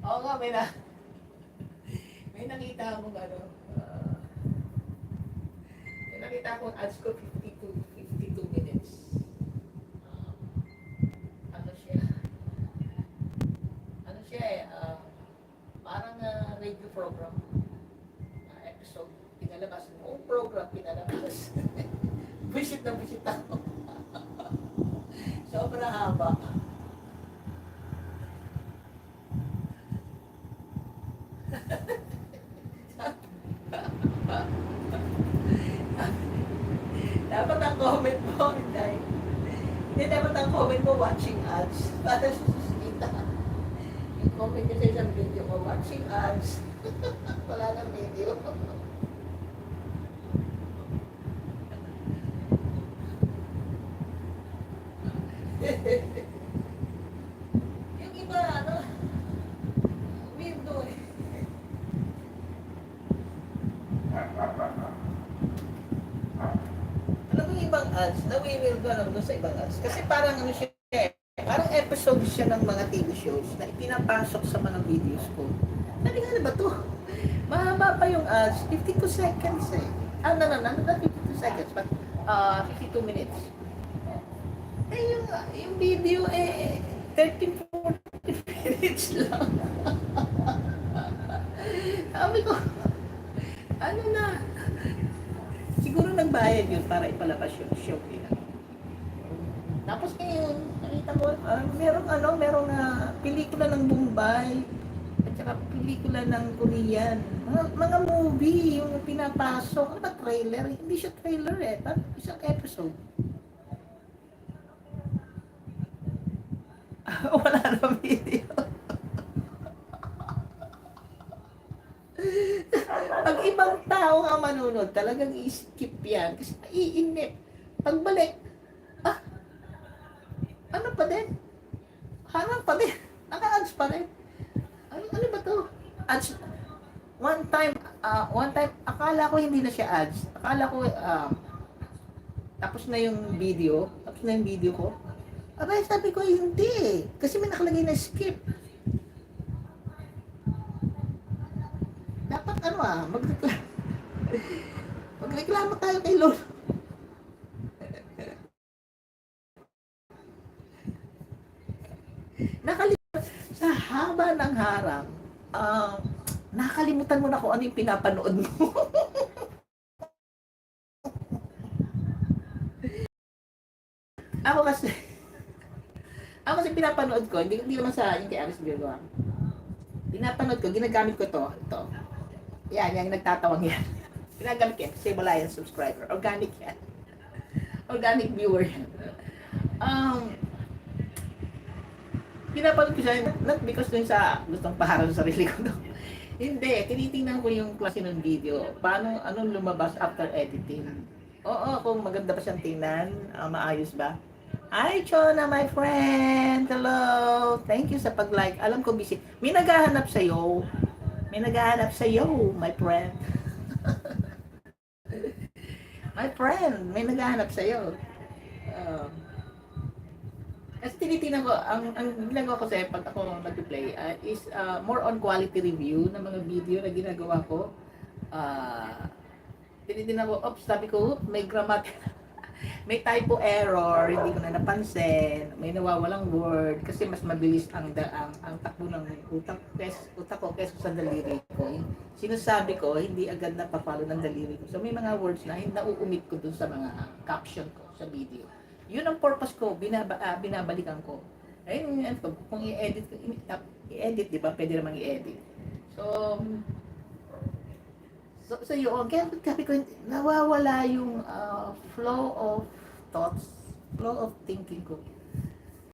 Oo nga, may nakita akong ano, ah, may nakita akong ads ko 52 minutes. Ah, ano siya, ano siya parang radio program, episode, pinalabas, buong program pinalabas. Visit na visit ako. Sobrang haba. Dapat ang comment mo, hindi dapat ang comment mo watching ads. Para sususita. Yung comment ko sa isang video ko, watching ads. Wala nang video. Yung iba, ano, weirdo eh. Alam mo yung ibang ads, na-weirdo alam doon sa ibang ads. Kasi parang ano siya eh, parang episode siya ng mga TV shows na ipinapasok sa mga videos ko. Sabi nga na ba to? Mahaba pa yung ads, 52 seconds eh. Not 52 seconds, but 52 minutes. Eh, yung video eh, 13-14 minutes lang. Sabi ko, ano na, siguro nagbayad yun para ipalabas yung show nila. Tapos ngayon, nakita ko, merong pelikula ng Bombay, at saka pelikula ng Korean. Mga movie, yung pinapasok, ano ba trailer? Hindi siya trailer eh, parang isang episode. Wala na video. Pag ibang tao nga manunod, talagang i-skip yan. Kasi naiinip. Pagbalik, ano pa din? Harang pa din. Naka-ads pa rin. Ano ba to? Ads. One time, akala ko hindi na siya ads. Akala ko, tapos na yung video. Tapos na yung video ko. Abay, sabi ko, hindi. Kasi may nakalagay na skip. Dapat magreklamo tayo kay Lolo. Nakalimutan, sa haba ng harang, nakalimutan mo na kung ano yung pinapanood mo. ako kasi, pinapanood ko, hindi naman sa yung kay Aris Virgo. Pinapanood ko, ginagamit ko ito. Yan, yung nagtatawang yan. Ginagamit ko yan, Save Alliance subscriber. Organic yan. Organic viewer yan. Pinapanood ko siya, not because dun sa gustong paharap sa sarili ko. No? Hindi, tinitingnan ko yung klase ng video. Anong lumabas after editing. Oo, kung maganda pa siyang tingnan, maayos ba? Hi, Chona, my friend! Hello! Thank you sa pag-like. Alam ko busy. May naghahanap sa'yo. My friend. My friend, may naghahanap sa'yo. Kasi tinitingnan ko, ang ginagawa ko sa pag ako nag-play is more on quality review ng mga video na ginagawa ko. Tinitingnan ko, sabi ko, may may typo error, hindi ko na napansin, may nawawalang word, kasi mas mabilis ang takbo ng utak ko kesa sa daliri ko. Sinasabi ko, hindi agad napapalo ng daliri ko. So may mga words na hindi nauumit ko dun sa mga caption ko sa video. Yun ang purpose ko, binabalikan ko. Ayun, kung i-edit, di ba? Pwede naman i-edit. So yun, kaya sabi ko, nawawala yung flow of thoughts, flow of thinking ko.